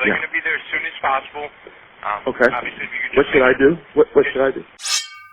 definitely going to be there as soon as possible. Okay. Obviously, if you could just What should I do? What should I do?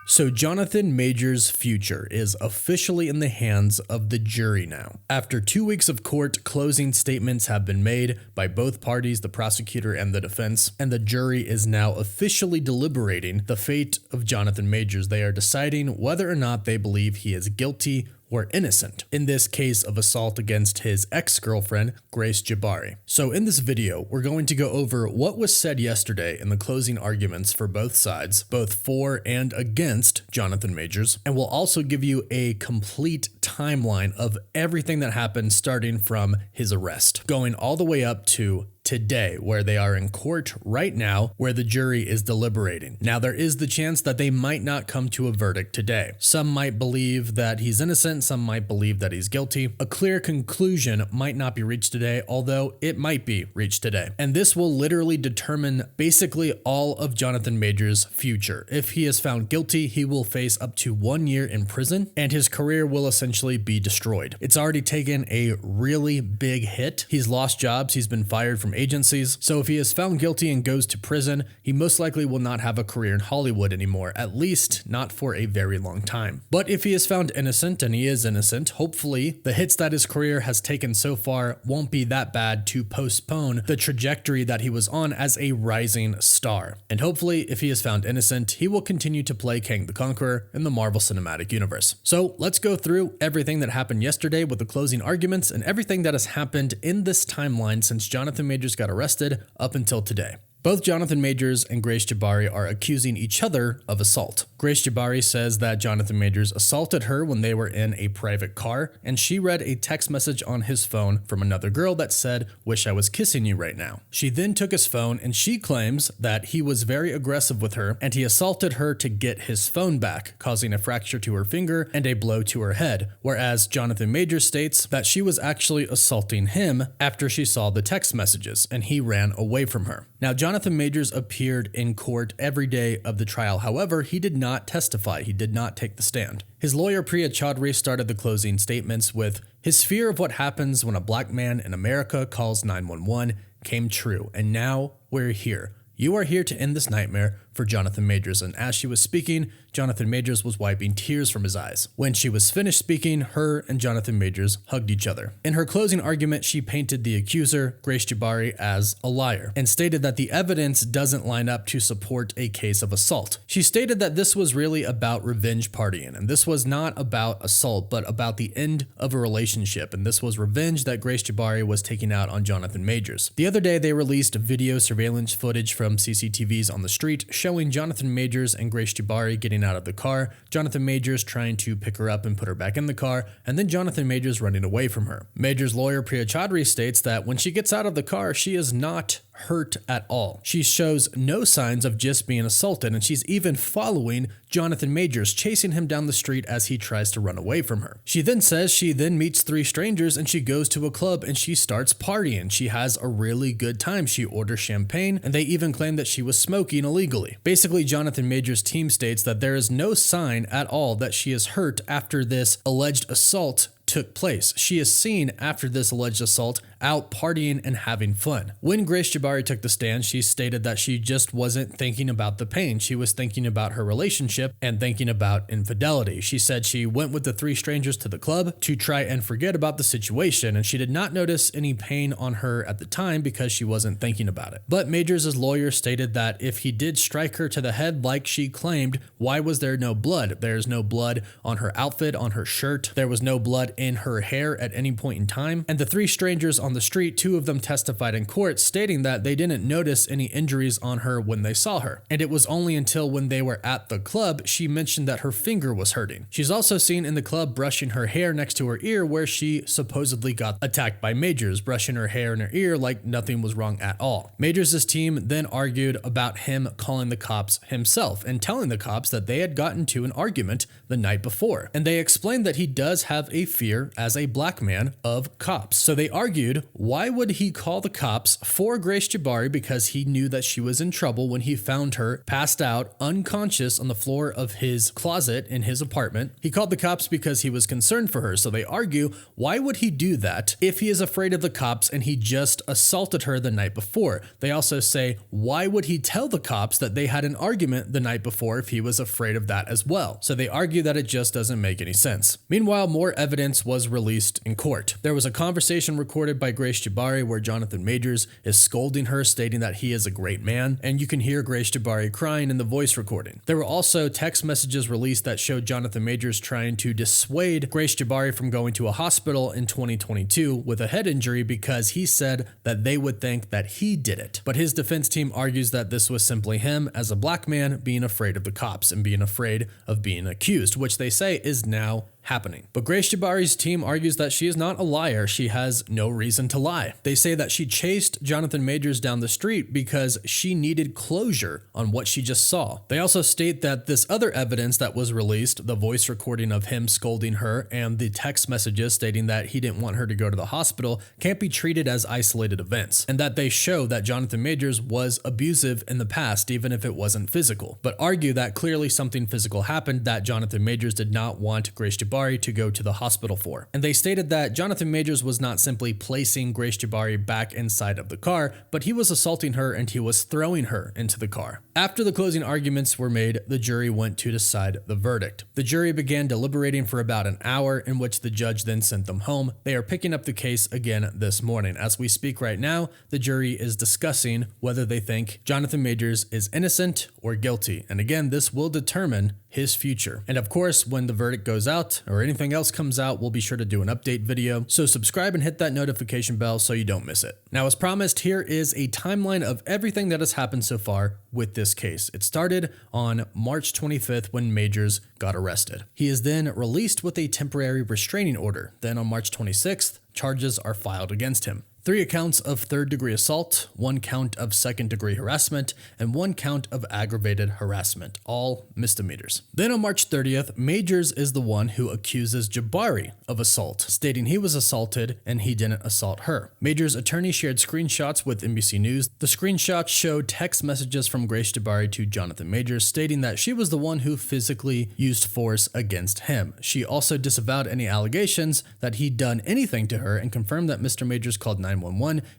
So Jonathan Majors' future is officially in the hands of the jury now. After 2 weeks of court, closing statements have been made by both parties, the prosecutor and the defense, and the jury is now officially deliberating the fate of Jonathan Majors. They are deciding whether or not they believe he is guilty or innocent in this case of assault against his ex-girlfriend, Grace Jabbari. So in this video, we're going to go over what was said yesterday in the closing arguments for both sides, both for and against Jonathan Majors, and we'll also give you a complete timeline of everything that happened starting from his arrest, going all the way up to today, where they are in court right now, where the jury is deliberating. Now, there is the chance that they might not come to a verdict today. Some might believe that he's innocent, some might believe that he's guilty. A clear conclusion might not be reached today, although it might be reached today. And this will literally determine basically all of Jonathan Majors' future. If he is found guilty, he will face up to 1 year in prison, and his career will essentially be destroyed. It's already taken a really big hit. He's lost jobs, he's been fired from agencies. So if he is found guilty and goes to prison, he most likely will not have a career in Hollywood anymore, at least not for a very long time. But if he is found innocent, and he is innocent, hopefully the hits that his career has taken so far won't be that bad to postpone the trajectory that he was on as a rising star. And hopefully, if he is found innocent, he will continue to play Kang the Conqueror in the Marvel Cinematic Universe. So let's go through everything that happened yesterday with the closing arguments and everything that has happened in this timeline since Jonathan Majors got arrested up until today. Both Jonathan Majors and Grace Jabbari are accusing each other of assault. Grace Jabbari says that Jonathan Majors assaulted her when they were in a private car, and she read a text message on his phone from another girl that said, "Wish I was kissing you right now." She then took his phone, and she claims that he was very aggressive with her, and he assaulted her to get his phone back, causing a fracture to her finger and a blow to her head, whereas Jonathan Majors states that she was actually assaulting him after she saw the text messages, and he ran away from her. Now, Jonathan Majors appeared in court every day of the trial. However, he did not testify. He did not take the stand. His lawyer, Priya Chaudhary, started the closing statements with, "His fear of what happens when a black man in America calls 911 came true, and now we're here. You are here to end this nightmare for Jonathan Majors." And as she was speaking, Jonathan Majors was wiping tears from his eyes. When she was finished speaking, her and Jonathan Majors hugged each other. In her closing argument, she painted the accuser, Grace Jabbari, as a liar and stated that the evidence doesn't line up to support a case of assault. She stated that this was really about revenge partying, and this was not about assault, but about the end of a relationship, and this was revenge that Grace Jabbari was taking out on Jonathan Majors. The other day, they released video surveillance footage from CCTVs on the street showing Jonathan Majors and Grace Jabbari getting out of the car, Jonathan Majors trying to pick her up and put her back in the car, and then Jonathan Majors running away from her. Majors' lawyer Priya Chaudhary states that when she gets out of the car, she is not hurt at all. She shows no signs of just being assaulted, and she's even following Jonathan Majors, chasing him down the street as he tries to run away from her. She then says she then meets 3 strangers and she goes to a club and she starts partying. She has a really good time. She orders champagne, and they even claim that she was smoking illegally. Basically, Jonathan Majors' team states that there is no sign at all that she is hurt after this alleged assault took place. She is seen after this alleged assault out partying and having fun. When Grace Jabbari took the stand, she stated that she just wasn't thinking about the pain. She was thinking about her relationship and thinking about infidelity. She said she went with the 3 strangers to the club to try and forget about the situation, and she did not notice any pain on her at the time because she wasn't thinking about it. But Majors' lawyer stated that if he did strike her to the head like she claimed, why was there no blood? There's no blood on her outfit, on her shirt. There was no blood in her hair at any point in time. And the 3 strangers on the street, 2 of them testified in court stating that they didn't notice any injuries on her when they saw her. And it was only until when they were at the club she mentioned that her finger was hurting. She's also seen in the club brushing her hair next to her ear, where she supposedly got attacked by Majors, brushing her hair in her ear like nothing was wrong at all. Majors' team then argued about him calling the cops himself and telling the cops that they had gotten to an argument the night before. And they explained that he does have a fear fear as a black man of cops. So they argued, why would he call the cops for Grace Jabbari because he knew that she was in trouble when he found her passed out, unconscious on the floor of his closet in his apartment. He called the cops because he was concerned for her. So they argue, why would he do that if he is afraid of the cops and he just assaulted her the night before? They also say, why would he tell the cops that they had an argument the night before if he was afraid of that as well? So they argue that it just doesn't make any sense. Meanwhile, more evidence was released in court. There was a conversation recorded by Grace Jabbari where Jonathan Majors is scolding her, stating that he is a great man, and you can hear Grace Jabbari crying in the voice recording. There were also text messages released that showed Jonathan Majors trying to dissuade Grace Jabbari from going to a hospital in 2022 with a head injury because he said that they would think that he did it. But his defense team argues that this was simply him as a black man being afraid of the cops and being afraid of being accused, which they say is now happening. But Grace Jabbari's team argues that she is not a liar. She has no reason to lie. They say that she chased Jonathan Majors down the street because she needed closure on what she just saw. They also state that this other evidence that was released, the voice recording of him scolding her and the text messages stating that he didn't want her to go to the hospital, can't be treated as isolated events, and that they show that Jonathan Majors was abusive in the past, even if it wasn't physical, but argue that clearly something physical happened that Jonathan Majors did not want Grace Jabbari to go to the hospital for. And they stated that Jonathan Majors was not simply placing Grace Jabbari back inside of the car, but he was assaulting her and he was throwing her into the car. After the closing arguments were made, the jury went to decide the verdict. The jury began deliberating for about an hour, in which the judge then sent them home. They are picking up the case again this morning. As we speak right now, the jury is discussing whether they think Jonathan Majors is innocent or guilty. And again, this will determine his future. And of course, when the verdict goes out or anything else comes out, we'll be sure to do an update video. So subscribe and hit that notification bell so you don't miss it. Now, as promised, here is a timeline of everything that has happened so far with this case. It started on March 25th when Majors got arrested. He is then released with a temporary restraining order. Then on March 26th, charges are filed against him. 3 accounts of third-degree assault, 1 count of second-degree harassment, and 1 count of aggravated harassment, all misdemeanors. Then on March 30th, Majors is the one who accuses Jabbari of assault, stating he was assaulted and he didn't assault her. Majors' attorney shared screenshots with NBC News. The screenshots showed text messages from Grace Jabbari to Jonathan Majors, stating that she was the one who physically used force against him. She also disavowed any allegations that he'd done anything to her and confirmed that Mr. Majors called 911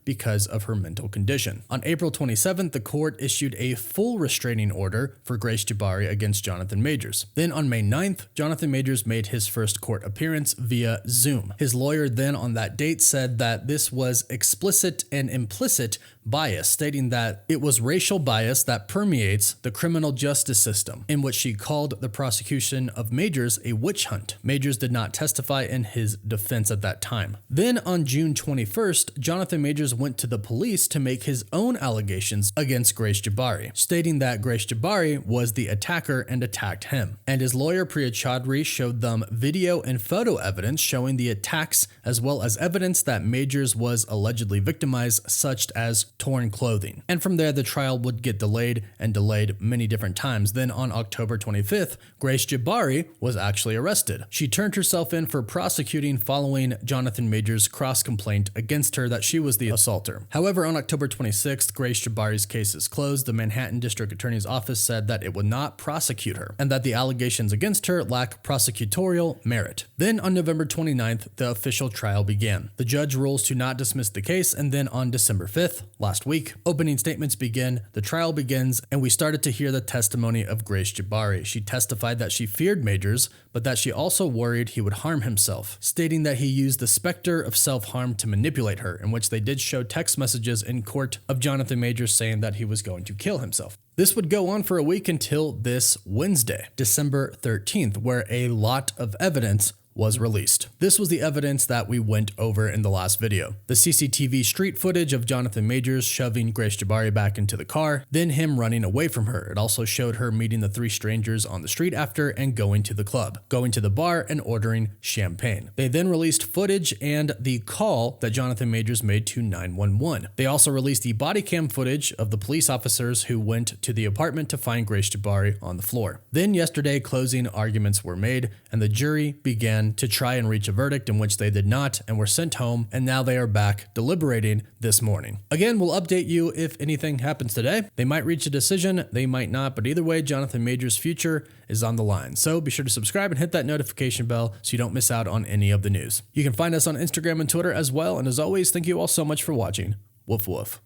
because of her mental condition. On April 27th, the court issued a full restraining order for Grace Jabbari against Jonathan Majors. Then on May 9th, Jonathan Majors made his first court appearance via Zoom. His lawyer then on that date said that this was explicit and implicit bias, stating that it was racial bias that permeates the criminal justice system, in which she called the prosecution of Majors a witch hunt. Majors did not testify in his defense at that time. Then on June 21st, Jonathan Majors went to the police to make his own allegations against Grace Jabbari, stating that Grace Jabbari was the attacker and attacked him. And his lawyer Priya Chaudhry showed them video and photo evidence showing the attacks, as well as evidence that Majors was allegedly victimized, such as torn clothing. And from there, the trial would get delayed and delayed many different times. Then on October 25th, Grace Jabbari was actually arrested. She turned herself in for prosecuting following Jonathan Majors' cross complaint against her that she was the assaulter. However, on October 26th, Grace Jabbari's case is closed. The Manhattan District Attorney's Office said that it would not prosecute her and that the allegations against her lack prosecutorial merit. Then on November 29th, the official trial began. The judge rules to not dismiss the case, and then on December 5th, last week, opening statements begin, the trial begins, and we started to hear the testimony of Grace Jabbari. She testified that she feared Majors, but that she also worried he would harm himself, stating that he used the specter of self-harm to manipulate her, in which they did show text messages in court of Jonathan Majors saying that he was going to kill himself. This would go on for a week until this Wednesday, December 13th, where a lot of evidence was released. This was the evidence that we went over in the last video. The CCTV street footage of Jonathan Majors shoving Grace Jabbari back into the car, then him running away from her. It also showed her meeting the 3 strangers on the street after and going to the club, going to the bar and ordering champagne. They then released footage and the call that Jonathan Majors made to 911. They also released the body cam footage of the police officers who went to the apartment to find Grace Jabbari on the floor. Then yesterday, closing arguments were made and the jury began plan to try and reach a verdict, in which they did not and were sent home, and now they are back deliberating this morning. Again, we'll update you if anything happens today. They might reach a decision, they might not, but either way, Jonathan Majors' future is on the line. So be sure to subscribe and hit that notification bell so you don't miss out on any of the news. You can find us on Instagram and Twitter as well, and as always, thank you all so much for watching. Woof woof.